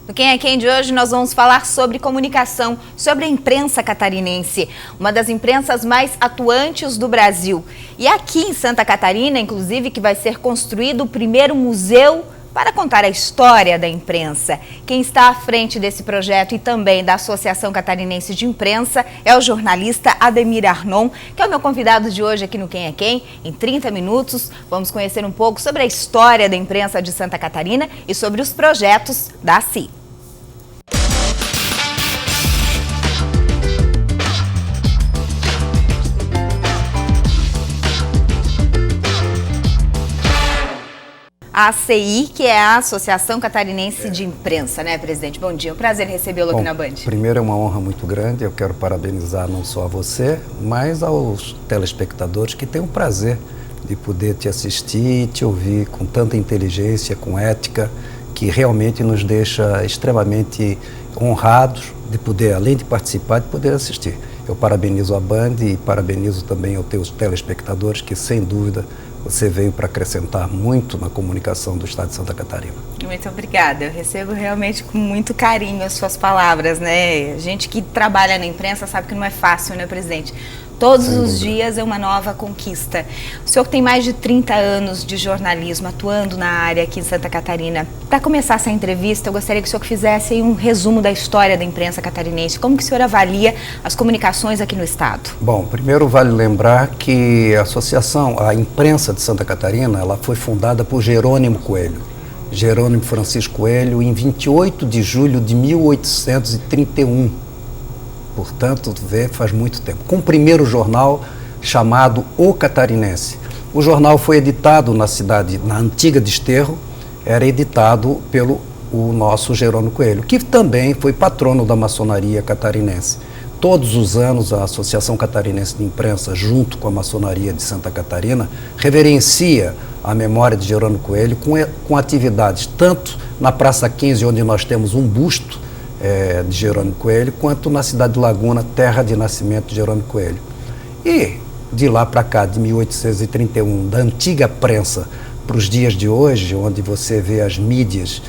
No Quem é Quem de hoje nós vamos falar sobre comunicação, sobre a imprensa catarinense, uma das imprensas mais atuantes do Brasil. E aqui em Santa Catarina, inclusive, que vai ser construído o primeiro museu para contar a história da imprensa. Quem está à frente desse projeto e também da Associação Catarinense de Imprensa é o jornalista Ademir Arnon, que é o meu convidado de hoje aqui no Quem é Quem. Em 30 minutos, vamos conhecer um pouco sobre a história da imprensa de Santa Catarina e sobre os projetos da ACI. A ACI, que é a Associação Catarinense de Imprensa, né, presidente? Bom dia, é um prazer recebê-lo aqui na Band. Primeiro é uma honra muito grande, eu quero parabenizar não só a você, mas aos telespectadores que têm o prazer de poder te assistir e te ouvir com tanta inteligência, com ética, que realmente nos deixa extremamente honrados de poder, além de participar, de poder assistir. Eu parabenizo a Band e parabenizo também aos teus telespectadores, que sem dúvida você veio para acrescentar muito na comunicação do Estado de Santa Catarina. Muito obrigada. Eu recebo realmente com muito carinho as suas palavras, né? A gente que trabalha na imprensa sabe que não é fácil, né, presidente? Todos os dias é uma nova conquista. O senhor tem mais de 30 anos de jornalismo atuando na área aqui em Santa Catarina. Para começar essa entrevista, eu gostaria que o senhor fizesse aí um resumo da história da imprensa catarinense. Como que o senhor avalia as comunicações aqui no estado? Bom, primeiro vale lembrar que a imprensa de Santa Catarina, ela foi fundada por Jerônimo Coelho. Jerônimo Francisco Coelho, em 28 de julho de 1831. Portanto, faz muito tempo. Com o primeiro jornal chamado O Catarinense. O jornal foi editado na antiga Desterro, era editado pelo nosso Jerônimo Coelho, que também foi patrono da maçonaria catarinense. Todos os anos a Associação Catarinense de Imprensa, junto com a maçonaria de Santa Catarina, reverencia a memória de Jerônimo Coelho com atividades tanto na Praça 15, onde nós temos um busto de Jerônimo Coelho, quanto na cidade de Laguna, terra de nascimento de Jerônimo Coelho. E de lá para cá, de 1831, da antiga prensa para os dias de hoje, onde você vê as mídias,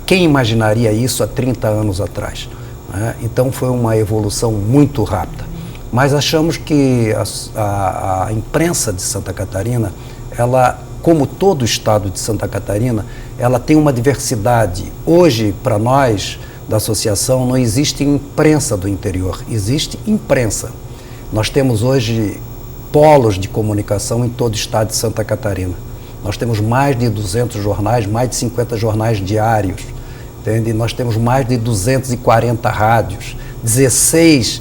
quem imaginaria isso há 30 anos atrás? Né? Então foi uma evolução muito rápida. Mas achamos que a imprensa de Santa Catarina, ela, como todo o estado de Santa Catarina, ela tem uma diversidade. Hoje, para nós da associação, não existe imprensa do interior, existe imprensa. Nós temos hoje polos de comunicação em todo o estado de Santa Catarina. Nós temos mais de 200 jornais, mais de 50 jornais diários, entende? Nós temos mais de 240 rádios, 16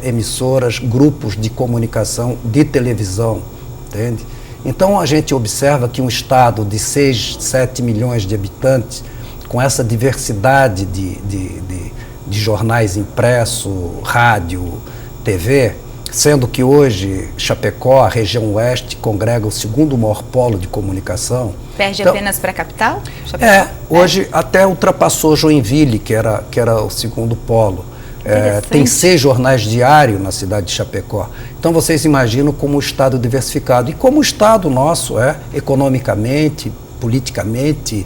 emissoras, grupos de comunicação de televisão, entende? Então a gente observa que um estado de 6, 7 milhões de habitantes, com essa diversidade de jornais impresso, rádio, TV, sendo que hoje Chapecó, a região oeste, congrega o segundo maior polo de comunicação. Perde então, apenas para a capital? Chapecó? Hoje até ultrapassou Joinville, que era o segundo polo. Tem 6 jornais diários na cidade de Chapecó. Então vocês imaginam como o estado diversificado. E como o estado nosso é, economicamente, politicamente,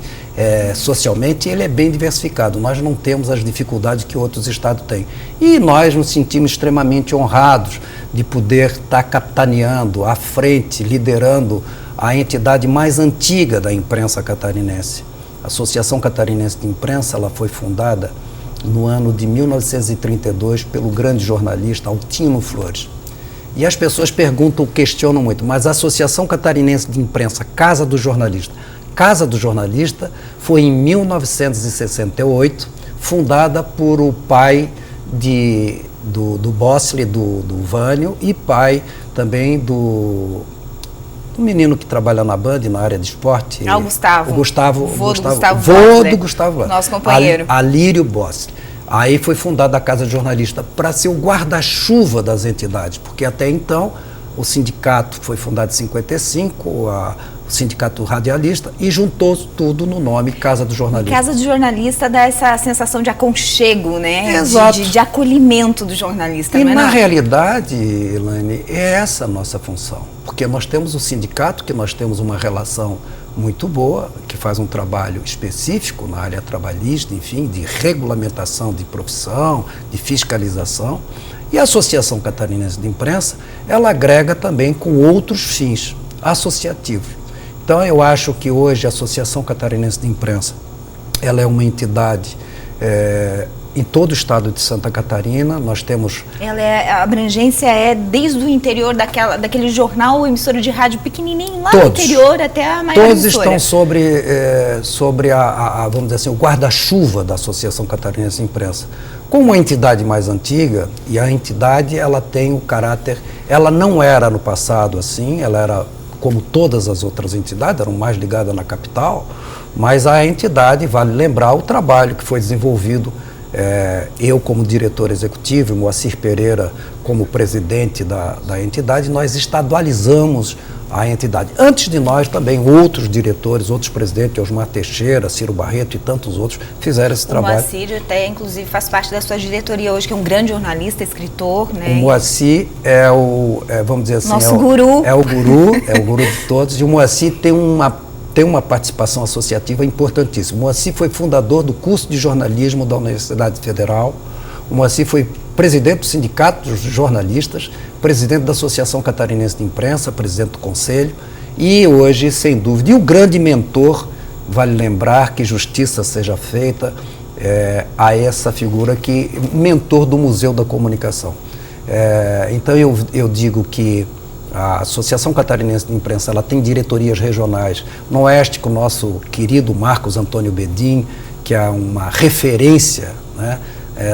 socialmente, ele é bem diversificado. Nós não temos as dificuldades que outros estados têm. E nós nos sentimos extremamente honrados de poder estar capitaneando, à frente, liderando a entidade mais antiga da imprensa catarinense. A Associação Catarinense de Imprensa, ela foi fundada no ano de 1932 pelo grande jornalista Altino Flores. E as pessoas questionam muito, mas a Associação Catarinense de Imprensa, Casa do Jornalista, foi em 1968, fundada por o pai do Bosley, do Vânio, e pai também do menino que trabalha na Band, na área de esporte. O Gustavo. Vô do Gustavo. Nosso companheiro. Alírio Bosley. Aí foi fundada a Casa de Jornalista para ser o guarda-chuva das entidades, porque até então o sindicato foi fundado em 55, o Sindicato Radialista, e juntou tudo no nome Casa do Jornalista. Casa do Jornalista dá essa sensação de aconchego, né? Exato. De acolhimento do jornalista. E na realidade, Elaine, é essa a nossa função. Porque nós temos o sindicato, que nós temos uma relação muito boa, que faz um trabalho específico na área trabalhista, enfim, de regulamentação de profissão, de fiscalização. E a Associação Catarinense de Imprensa, ela agrega também com outros fins associativos. Então, eu acho que hoje a Associação Catarinense de Imprensa, ela é uma entidade em todo o estado de Santa Catarina. Nós temos... a abrangência é desde o interior daquele jornal ou emissora de rádio pequenininho, lá no interior até a maior todos emissora. Estão sobre vamos dizer assim, o guarda-chuva da Associação Catarinense de Imprensa. Como uma entidade mais antiga, e a entidade ela tem o caráter... Ela não era no passado assim, ela era como todas as outras entidades, eram mais ligadas na capital, mas a entidade, vale lembrar, o trabalho que foi desenvolvido, eu como diretor executivo, Moacir Pereira como presidente da entidade, nós estadualizamos a entidade. Antes de nós também outros diretores, outros presidentes, Osmar Teixeira, Ciro Barreto e tantos outros fizeram esse trabalho. O Moacir até inclusive faz parte da sua diretoria hoje, que é um grande jornalista, escritor, né? O Moacir vamos dizer assim, nosso guru. É o guru de todos, e o Moacir tem uma participação associativa importantíssima. O Moacir foi fundador do curso de jornalismo da Universidade Federal. O Moacir foi presidente do Sindicato dos Jornalistas, presidente da Associação Catarinense de Imprensa, presidente do Conselho, e hoje, sem dúvida, e o grande mentor, vale lembrar que justiça seja feita a essa figura mentor do Museu da Comunicação. Então eu digo que a Associação Catarinense de Imprensa ela tem diretorias regionais no Oeste, com o nosso querido Marcos Antônio Bedin, que é uma referência, né,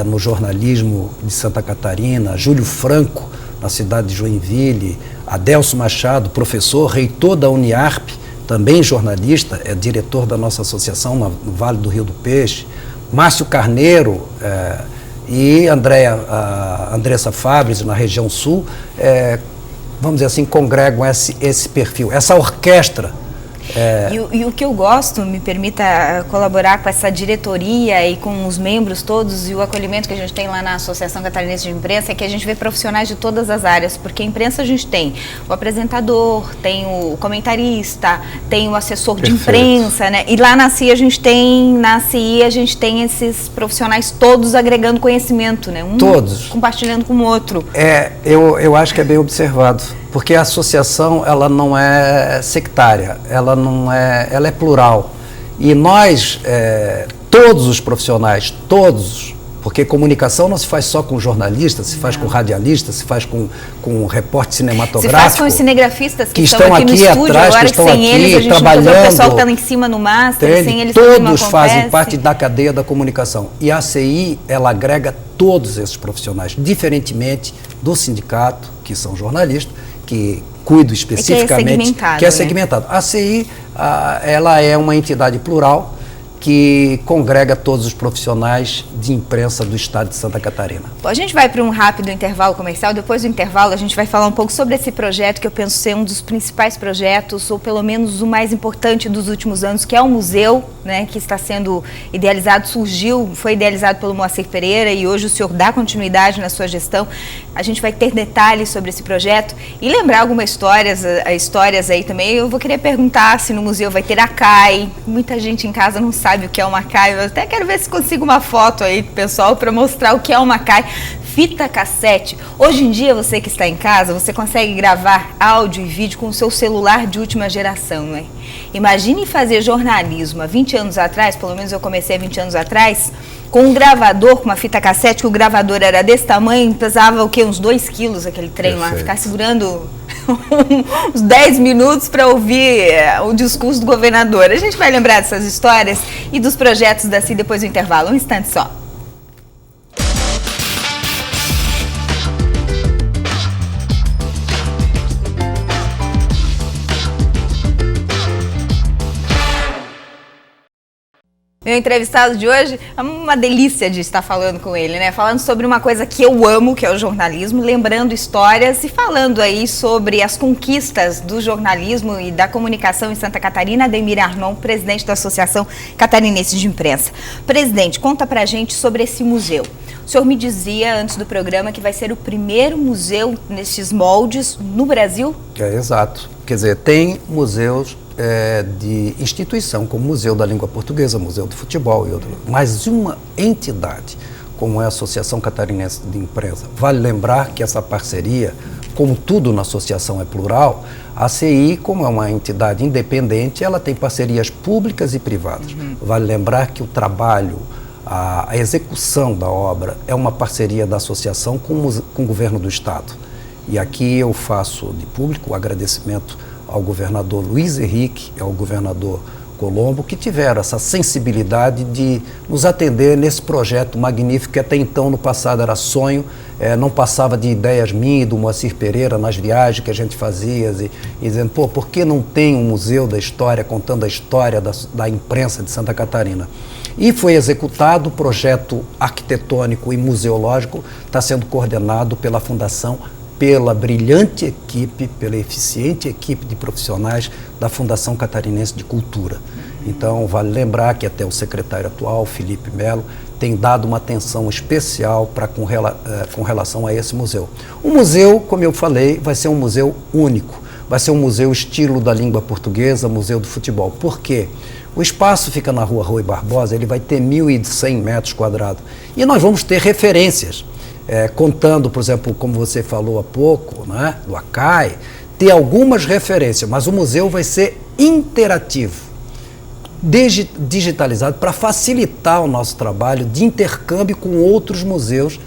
no jornalismo de Santa Catarina, Júlio Franco, na cidade de Joinville, Adelso Machado, professor, reitor da Uniarp, também jornalista, é diretor da nossa associação no Vale do Rio do Peixe, Márcio Carneiro e Andressa Fabres, na região sul, vamos dizer assim, congregam esse perfil, essa orquestra. E o que eu gosto, me permita colaborar com essa diretoria e com os membros todos e o acolhimento que a gente tem lá na Associação Catarinense de Imprensa, é que a gente vê profissionais de todas as áreas, porque a imprensa a gente tem o apresentador, tem o comentarista, tem o assessor de imprensa, né? E lá na CI a gente tem esses profissionais todos agregando conhecimento, né? Todos. Compartilhando com o outro. Eu acho que é bem observado. Porque a associação ela não é sectária, ela é plural. E nós, todos os profissionais, porque comunicação não se faz só com jornalistas, se faz com radialistas, se faz com repórter cinematográfico. Se faz com os cinegrafistas que estão aqui no estúdio, atrás, agora que estão sem aqui eles, a gente trabalhando. O pessoal que está lá em cima no master, sem eles todos fazem parte da cadeia da comunicação. E a CI, ela agrega todos esses profissionais, diferentemente do sindicato, que são jornalistas, que cuido especificamente, que é segmentado. A CI, ela é uma entidade plural que congrega todos os profissionais de imprensa do estado de Santa Catarina. Bom, a gente vai para um rápido intervalo comercial. Depois do intervalo, a gente vai falar um pouco sobre esse projeto, que eu penso ser um dos principais projetos, ou pelo menos o mais importante dos últimos anos, que é o museu, né, que está sendo idealizado, foi idealizado pelo Moacir Pereira, e hoje o senhor dá continuidade na sua gestão. A gente vai ter detalhes sobre esse projeto e lembrar algumas histórias aí também. Eu vou querer perguntar se no museu vai ter a CAI. Muita gente em casa não sabe o que é uma CAI. Eu até quero ver se consigo uma foto aí, pessoal, para mostrar o que é uma CAI. Fita cassete. Hoje em dia, você que está em casa, você consegue gravar áudio e vídeo com o seu celular de última geração, né? Imagine fazer jornalismo há 20 anos atrás, pelo menos eu comecei há 20 anos atrás, com um gravador, com uma fita cassete, que o gravador era desse tamanho, pesava o quê? Uns 2 quilos aquele trem lá, ficar segurando uns 10 minutos para ouvir o discurso do governador. A gente vai lembrar dessas histórias e dos projetos da CI depois do intervalo. Um instante só. Meu entrevistado de hoje é uma delícia de estar falando com ele, né? Falando sobre uma coisa que eu amo, que é o jornalismo, lembrando histórias e falando aí sobre as conquistas do jornalismo e da comunicação em Santa Catarina. Ademir Arnon, presidente da Associação Catarinense de Imprensa. Presidente, conta pra gente sobre esse museu. O senhor me dizia antes do programa que vai ser o primeiro museu nesses moldes no Brasil? Exato. Quer dizer, tem museus de instituição, como Museu da Língua Portuguesa, Museu do Futebol e outro. Mas uma entidade, como é a Associação Catarinense de Imprensa, vale lembrar que essa parceria, como tudo na associação é plural, a CI, como é uma entidade independente, ela tem parcerias públicas e privadas. Vale lembrar que o trabalho, a execução da obra é uma parceria da associação com o governo do Estado. E aqui eu faço de público o agradecimento ao governador Luiz Henrique e ao governador Colombo, que tiveram essa sensibilidade de nos atender nesse projeto magnífico que até então no passado era sonho, não passava de ideias minhas, do Moacir Pereira, nas viagens que a gente fazia, e dizendo, pô, por que não tem um museu da história contando a história da imprensa de Santa Catarina? E foi executado o projeto arquitetônico e museológico, está sendo coordenado pela Fundação, pela brilhante equipe, pela eficiente equipe de profissionais da Fundação Catarinense de Cultura. Então, vale lembrar que até o secretário atual, Felipe Melo, tem dado uma atenção especial com relação a esse museu. O museu, como eu falei, vai ser um museu único, vai ser um museu estilo da língua portuguesa, Museu do Futebol. Por quê? O espaço fica na Rua Rui Barbosa, ele vai ter 1.100 metros quadrados. E nós vamos ter referências. Contando, por exemplo, como você falou há pouco, né, do Acai, ter algumas referências, mas o museu vai ser interativo, digitalizado, para facilitar o nosso trabalho de intercâmbio com outros museus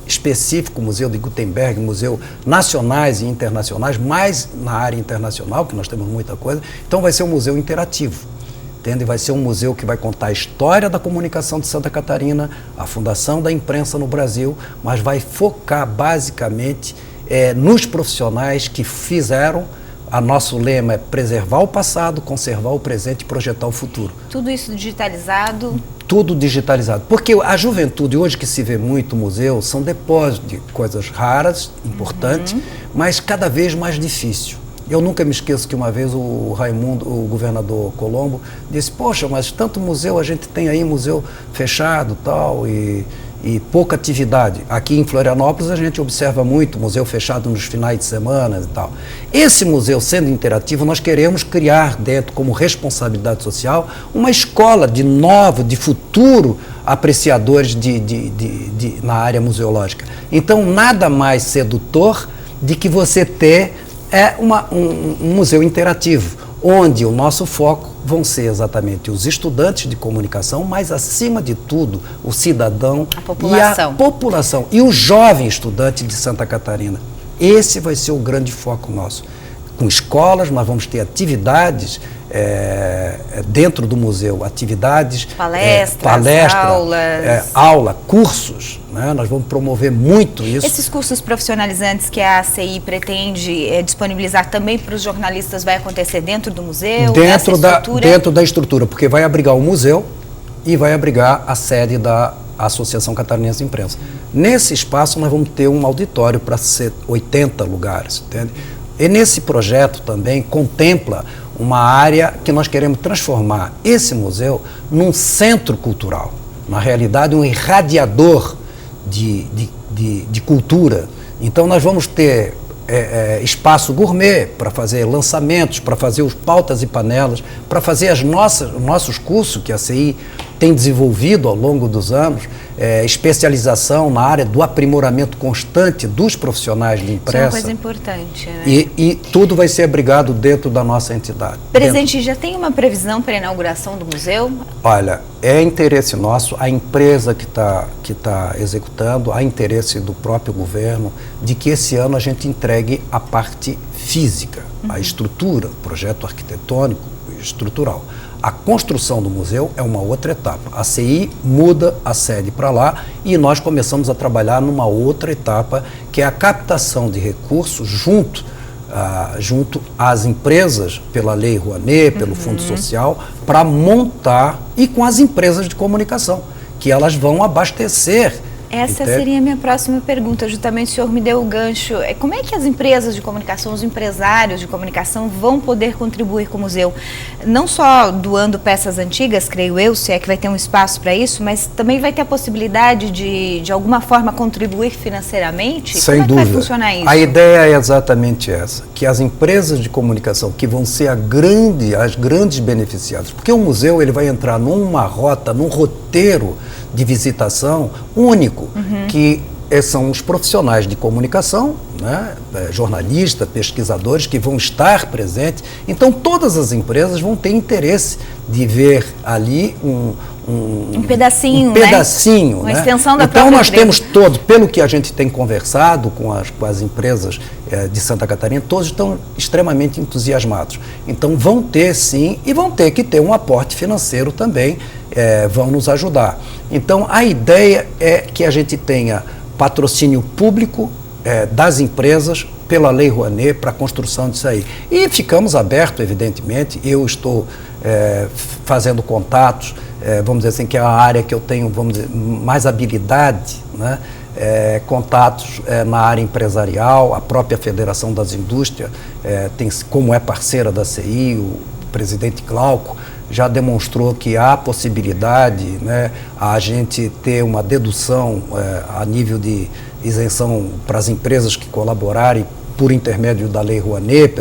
específicos, Museu de Gutenberg, museus nacionais e internacionais, mais na área internacional, que nós temos muita coisa, então vai ser um museu interativo. Vai ser um museu que vai contar a história da comunicação de Santa Catarina, a fundação da imprensa no Brasil, mas vai focar basicamente nos profissionais que fizeram. A nosso lema é preservar o passado, conservar o presente e projetar o futuro. Tudo isso digitalizado? Tudo digitalizado. Porque a juventude, hoje que se vê muito museu, são depósitos de coisas raras, importantes, mas cada vez mais difícil. Eu nunca me esqueço que uma vez o Raimundo, o governador Colombo, disse, poxa, mas tanto museu, a gente tem aí museu fechado tal, e pouca atividade. Aqui em Florianópolis a gente observa muito museu fechado nos finais de semana e tal. Esse museu sendo interativo, nós queremos criar dentro, como responsabilidade social, uma escola de futuro apreciadores na área museológica. Então, nada mais sedutor de que você ter um museu interativo, onde o nosso foco vão ser exatamente os estudantes de comunicação, mas acima de tudo o cidadão e a população e o jovem estudante de Santa Catarina. Esse vai ser o grande foco nosso. Com escolas, nós vamos ter atividades dentro do museu, atividades, palestras, aula, cursos, né? Nós vamos promover muito isso. Esses cursos profissionalizantes que a ACI pretende disponibilizar também para os jornalistas vai acontecer dentro do museu? Dentro da estrutura, porque vai abrigar o museu e vai abrigar a sede da Associação Catarinense de Imprensa. Nesse espaço nós vamos ter um auditório para 80 lugares, entende? E nesse projeto também contempla uma área que nós queremos transformar esse museu num centro cultural, na realidade um irradiador de cultura. Então nós vamos ter espaço gourmet para fazer lançamentos, para fazer os pautas e panelas, para fazer os nossos cursos que a CI tem desenvolvido ao longo dos anos, especialização na área do aprimoramento constante dos profissionais de imprensa. Isso é uma coisa importante, né? E tudo vai ser abrigado dentro da nossa entidade. Presidente, já tem uma previsão para a inauguração do museu? Olha, é interesse nosso, a empresa que tá executando, há interesse do próprio governo, de que esse ano a gente entregue a parte física, a estrutura, o projeto arquitetônico e estrutural. A construção do museu é uma outra etapa. A CI muda a sede para lá e nós começamos a trabalhar numa outra etapa, que é a captação de recursos junto às empresas, pela Lei Rouanet, pelo Fundo Social, para montar, e com as empresas de comunicação, que elas vão abastecer Essa Entende? seria a minha próxima pergunta, justamente o senhor me deu o gancho. Como é que as empresas de comunicação, os empresários de comunicação vão poder contribuir com o museu? Não só doando peças antigas, creio eu, se é que vai ter um espaço para isso, mas também vai ter a possibilidade de alguma forma, contribuir financeiramente? Sem Como é que dúvida. vai funcionar isso? A ideia é exatamente essa, que as empresas de comunicação, que vão ser as grandes beneficiadas, porque o museu ele vai entrar numa rota, num roteiro de visitação único, que são os profissionais de comunicação, né, jornalistas, pesquisadores que vão estar presentes. Então, todas as empresas vão ter interesse de ver ali um pedacinho, pedacinho, uma né? extensão da então, própria nós empresa. temos todos, pelo que a gente tem conversado com as empresas de Santa Catarina, todos estão extremamente entusiasmados. Então, vão ter sim, e vão ter que ter um aporte financeiro também, vão nos ajudar. Então, a ideia é que a gente tenha patrocínio público das empresas pela Lei Rouanet para a construção disso aí. E ficamos abertos, evidentemente. Eu estou fazendo contatos, vamos dizer assim, que é a área que eu tenho, vamos dizer, mais habilidade, né? Contatos na área empresarial, a própria Federação das Indústrias, como é parceira da CI, o presidente Glauco, já demonstrou que há possibilidade, né, a gente ter uma dedução a nível de isenção para as empresas que colaborarem por intermédio da Lei Rouanet,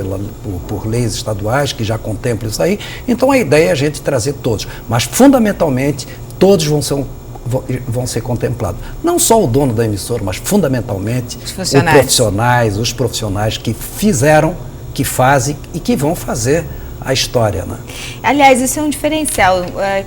por leis estaduais que já contemplam isso aí. Então a ideia é a gente trazer todos, mas fundamentalmente todos vão ser contemplados. Não só o dono da emissora, mas fundamentalmente os profissionais que fizeram, que fazem e que vão fazer a história, né? Aliás, isso é um diferencial.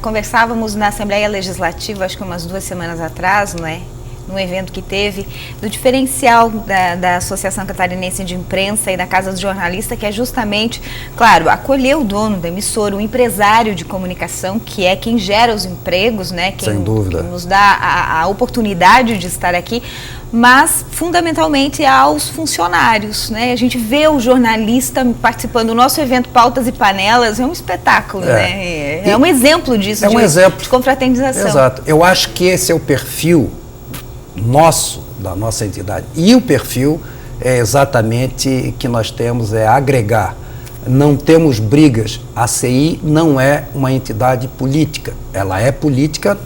Conversávamos na Assembleia Legislativa, acho que umas 2 semanas atrás, não é? Num evento que teve, do diferencial da Associação Catarinense de Imprensa e da Casa do Jornalista, que é justamente, claro, acolher o dono da emissora, o empresário de comunicação, que é quem gera os empregos, né? Quem nos dá a oportunidade de estar aqui, mas fundamentalmente aos funcionários, né? A gente vê o jornalista participando do nosso evento Pautas e Panelas, é um espetáculo, né? É um exemplo disso, de confraternização. Exato. Eu acho que esse é o perfil da nossa entidade. E o perfil é exatamente que nós temos, agregar. Não temos brigas. A CI não é uma entidade política. Ela é política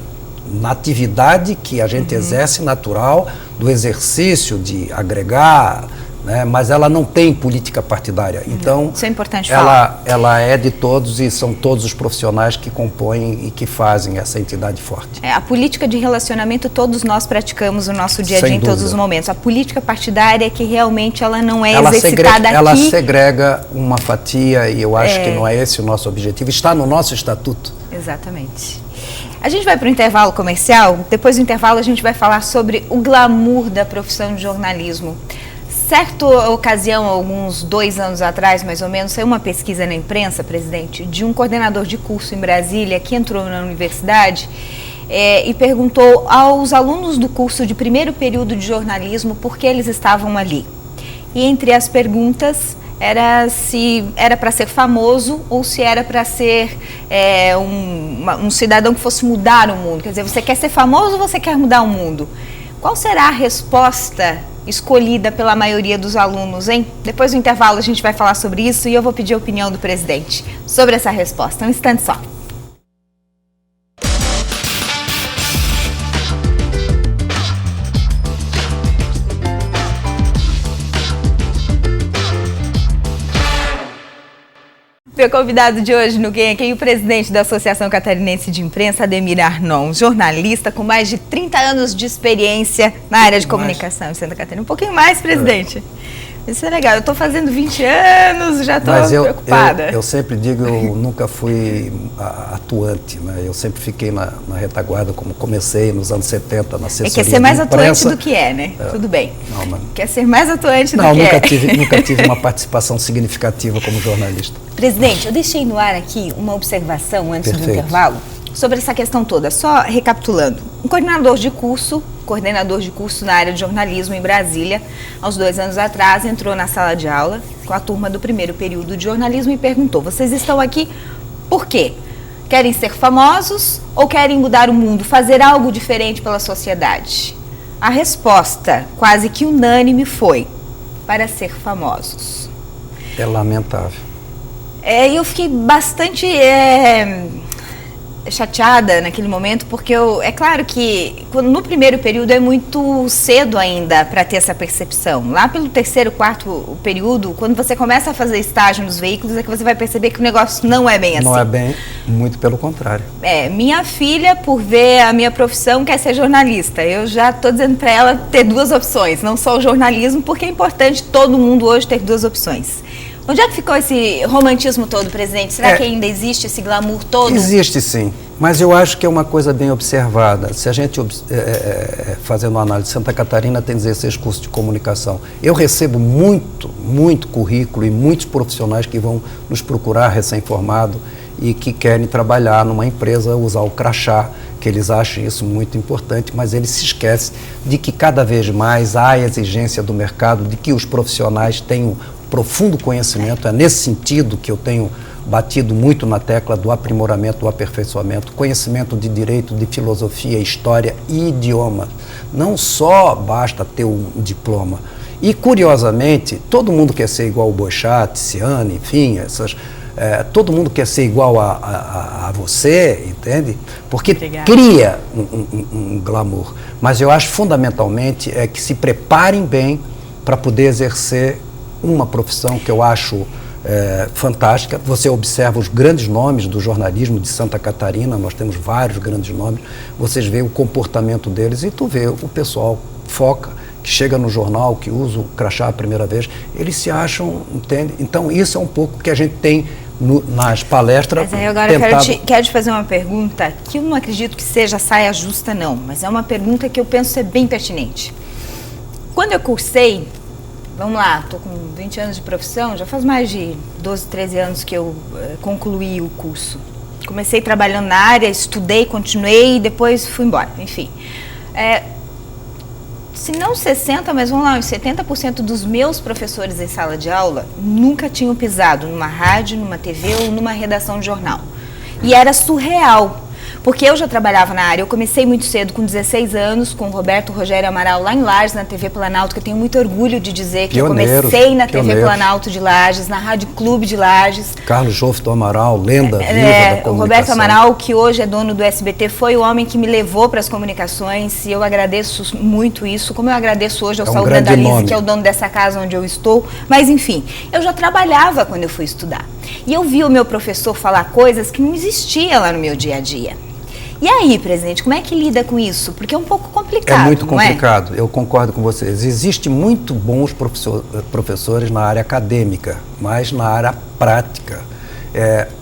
na atividade que a gente exerce natural, do exercício de agregar, né? Mas ela não tem política partidária. Então, isso é importante falar. Ela é de todos e são todos os profissionais que compõem e que fazem essa entidade forte. A política de relacionamento todos nós praticamos no nosso dia a dia, em todos os momentos. A política partidária é que realmente ela não é exercitada aqui. Ela segrega uma fatia e eu acho que não é esse o nosso objetivo. Está no nosso estatuto. Exatamente. A gente vai para o intervalo comercial. Depois do intervalo a gente vai falar sobre o glamour da profissão de jornalismo. Certa ocasião, alguns 2 anos atrás, mais ou menos, saiu uma pesquisa na imprensa, presidente, de um coordenador de curso em Brasília que entrou na universidade e perguntou aos alunos do curso de primeiro período de jornalismo por que eles estavam ali. E entre as perguntas era se era para ser famoso ou se era para ser um cidadão que fosse mudar o mundo. Quer dizer, você quer ser famoso ou você quer mudar o mundo? Qual será a resposta escolhida pela maioria dos alunos, hein? Depois do intervalo a gente vai falar sobre isso e eu vou pedir a opinião do presidente sobre essa resposta. Um instante só. Meu convidado de hoje no Quem é Quem, o presidente da Associação Catarinense de Imprensa, Ademir Arnon, jornalista com mais de 30 anos de experiência na área de comunicação em Santa Catarina. Um pouquinho mais, presidente. Isso é legal. Eu estou fazendo 20 anos, já estou preocupada. Eu sempre digo, eu nunca fui atuante, né? Eu sempre fiquei na retaguarda, como comecei nos anos 70, na assessoria. Quer ser mais atuante do que né? Tudo bem. Não, mas... Quer ser mais atuante do que nunca tive uma participação significativa como jornalista. Presidente, eu deixei no ar aqui uma observação antes do intervalo sobre essa questão toda. Só recapitulando. Um coordenador de curso na área de jornalismo em Brasília, aos 2 anos atrás, entrou na sala de aula com a turma do primeiro período de jornalismo e perguntou: vocês estão aqui por quê? Querem ser famosos ou querem mudar o mundo, fazer algo diferente pela sociedade? a resposta quase que unânime foi para ser famosos. É lamentável. Eu fiquei bastante chateada naquele momento, porque é claro que no primeiro período é muito cedo ainda para ter essa percepção. Lá pelo terceiro, quarto período, quando você começa a fazer estágio nos veículos, é que você vai perceber que o negócio não é bem assim. Não é bem, muito pelo contrário. Minha filha, por ver a minha profissão, quer ser jornalista. Eu já estou dizendo para ela ter duas opções, não só o jornalismo, porque é importante todo mundo hoje ter duas opções. Onde é que ficou esse romantismo todo, presidente? Será que ainda existe esse glamour todo? Existe sim, mas eu acho que é uma coisa bem observada. Se a gente, fazendo uma análise, Santa Catarina tem 16 cursos de comunicação. Eu recebo muito currículo e muitos profissionais que vão nos procurar recém-formado e que querem trabalhar numa empresa, usar o crachá, que eles acham isso muito importante, mas eles se esquecem de que cada vez mais há a exigência do mercado, de que os profissionais tenham profundo conhecimento. É nesse sentido que eu tenho batido muito na tecla do aprimoramento, do aperfeiçoamento, conhecimento de direito, de filosofia, história e idioma. Não só basta ter um diploma. E, curiosamente, todo mundo quer ser igual o Boechat, Ciane, enfim, todo mundo quer ser igual a você, entende? Porque cria um glamour. Mas eu acho, fundamentalmente, que se preparem bem para poder exercer uma profissão que eu acho fantástica. Você observa os grandes nomes do jornalismo de Santa Catarina, nós temos vários grandes nomes, vocês veem o comportamento deles e tu vê o pessoal foca, que chega no jornal, que usa o crachá a primeira vez, eles se acham, entende? Então isso é um pouco que a gente tem nas palestras. Mas aí agora quero te fazer uma pergunta que eu não acredito que seja saia justa não, mas é uma pergunta que eu penso ser bem pertinente. Quando eu cursei, vamos lá, estou com 20 anos de profissão, já faz mais de 12, 13 anos que eu concluí o curso. Comecei trabalhando na área, estudei, continuei e depois fui embora, enfim. Se não 60%, mas vamos lá, uns 70% dos meus professores em sala de aula nunca tinham pisado numa rádio, numa TV ou numa redação de jornal. E era surreal. Porque eu já trabalhava na área, eu comecei muito cedo, com 16 anos, com o Roberto Rogério Amaral, lá em Lages, na TV Planalto, que eu tenho muito orgulho de dizer que eu comecei na TV Planalto de Lages, na Rádio Clube de Lages. Carlos Jofre do Amaral, lenda viva da comunicação. O Roberto Amaral, que hoje é dono do SBT, foi o homem que me levou para as comunicações, e eu agradeço muito isso, como eu agradeço hoje ao Saúl Brandalize, que é o dono dessa casa onde eu estou. Mas, enfim, eu já trabalhava quando eu fui estudar. E eu vi o meu professor falar coisas que não existiam lá no meu dia a dia. E aí, presidente, como é que lida com isso? Porque é um pouco complicado, É muito complicado, eu concordo com vocês. Existem muito bons professores na área acadêmica, mas na área prática.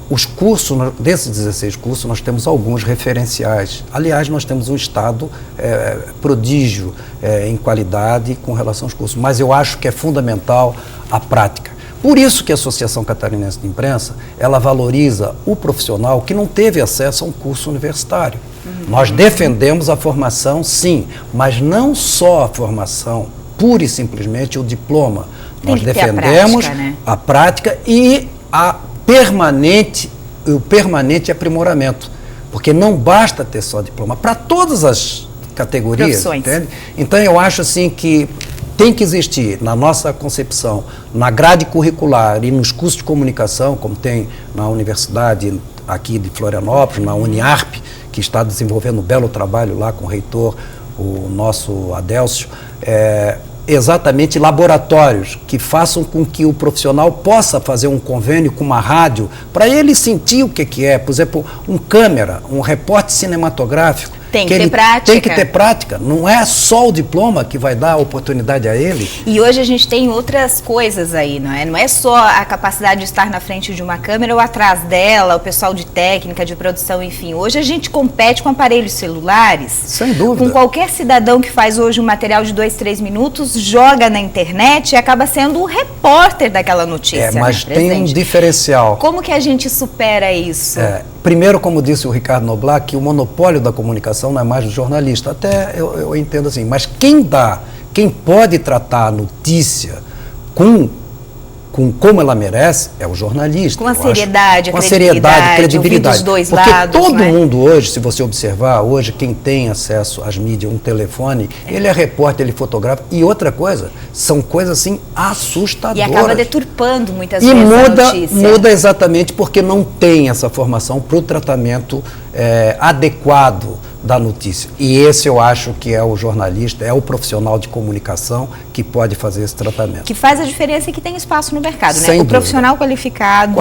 Os cursos, desses 16 cursos, nós temos alguns referenciais. Aliás, nós temos um estado prodígio em qualidade com relação aos cursos, mas eu acho que é fundamental a prática. Por isso que a Associação Catarinense de Imprensa, ela valoriza o profissional que não teve acesso a um curso universitário. Nós defendemos a formação, sim, mas não só a formação, pura e simplesmente o diploma. Nós defendemos a prática e o permanente aprimoramento, porque não basta ter só diploma, para todas as categorias, entende? Então eu acho assim que tem que existir, na nossa concepção, na grade curricular e nos cursos de comunicação, como tem na universidade aqui de Florianópolis, na Uniarp, que está desenvolvendo um belo trabalho lá com o reitor, o nosso Adélcio, exatamente laboratórios que façam com que o profissional possa fazer um convênio com uma rádio, para ele sentir o que é, por exemplo, um câmera, um repórter cinematográfico. Tem que ter prática. Tem que ter prática. Não é só o diploma que vai dar a oportunidade a ele. E hoje a gente tem outras coisas aí, não é? Não é só a capacidade de estar na frente de uma câmera ou atrás dela, o pessoal de técnica, de produção, enfim. Hoje a gente compete com aparelhos celulares. Sem dúvida. Com qualquer cidadão que faz hoje um material de 2, 3 minutos, joga na internet e acaba sendo o repórter daquela notícia. Mas tem um diferencial. Como que a gente supera isso? Primeiro, como disse o Ricardo Noblat, que o monopólio da comunicação não é mais do jornalista. Até eu entendo assim, mas quem pode tratar a notícia com como ela merece, é o jornalista. Com a seriedade, com a seriedade, credibilidade. Dos dois porque lados, todo mundo hoje, se você observar, hoje quem tem acesso às mídias, um telefone, ele é repórter, ele fotografa. E outra coisa, são coisas assim assustadoras. E acaba deturpando muitas vezes a notícia. Muda exatamente porque não tem essa formação para o tratamento adequado da notícia. E esse eu acho que é o jornalista, é o profissional de comunicação que pode fazer esse tratamento. Que faz a diferença e que tem espaço no mercado, Sem né? dúvida. O profissional qualificado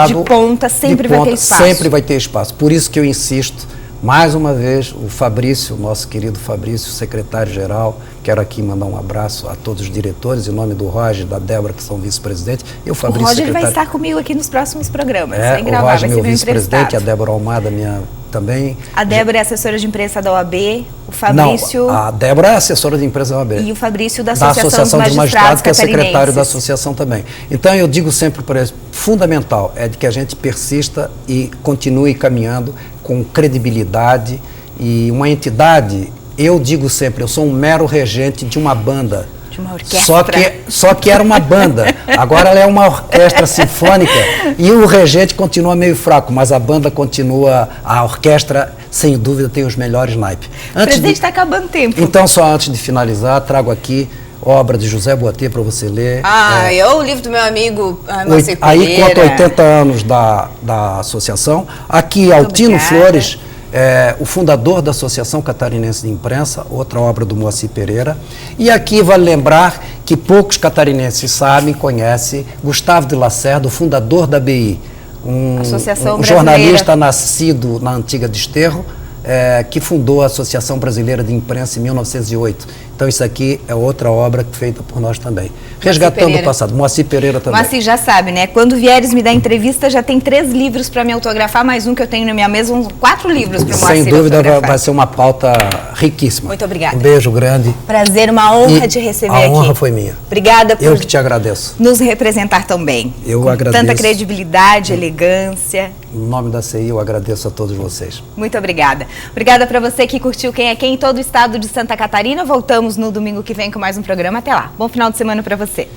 de ponta sempre vai ter espaço. Sempre vai ter espaço. Por isso que eu insisto, mais uma vez, o Fabrício, nosso querido Fabrício, secretário-geral, quero aqui mandar um abraço a todos os diretores, em nome do Roger e da Débora, que são vice-presidentes, e o Fabrício, o Roger vai estar comigo aqui nos próximos programas, sem o gravar, Roger, vai meu ser vice-presidente, a Débora Almada, minha também. A Débora é assessora de imprensa da OAB, o Fabrício... Não, a Débora é assessora de imprensa da OAB. E o Fabrício da Associação dos Magistrados, que é secretário da associação também. Então eu digo sempre para eles, fundamental é de que a gente persista e continue caminhando com credibilidade e uma entidade, eu digo sempre, eu sou um mero regente de uma banda. De uma orquestra. Só que era uma banda, agora ela é uma orquestra sinfônica e o regente continua meio fraco, mas a banda continua, a orquestra, sem dúvida, tem os melhores naipes. O presidente está acabando o tempo. Então, só antes de finalizar, trago aqui obra de José Boatê para você ler. O livro do meu amigo Moacir Pereira. Aí conta 80 anos da associação. Aqui, Altino Flores, o fundador da Associação Catarinense de Imprensa, outra obra do Moacir Pereira. E aqui vale lembrar que poucos catarinenses sabem, conhecem, Gustavo de Lacerda, o fundador da BI, um jornalista nascido na antiga Desterro, que fundou a Associação Brasileira de Imprensa em 1908. Então isso aqui é outra obra feita por nós também. Resgatando o passado. Moacir Pereira também. Moacir, já sabe, né? Quando vieres me dar entrevista, já tem 3 livros para me autografar, mais um que eu tenho na minha mesa, 4 livros para o Moacir. Sem dúvida vai ser uma pauta riquíssima. Muito obrigada. Um beijo grande. Prazer, uma honra te receber aqui. A honra foi minha. Obrigada por eu que te agradeço. Nos representar tão bem. Eu agradeço. Tanta credibilidade, elegância. Em nome da CI, eu agradeço a todos vocês. Muito obrigada. Obrigada para você que curtiu Quem é Quem em todo o estado de Santa Catarina. Voltamos no domingo que vem com mais um programa. Até lá. Bom final de semana para você.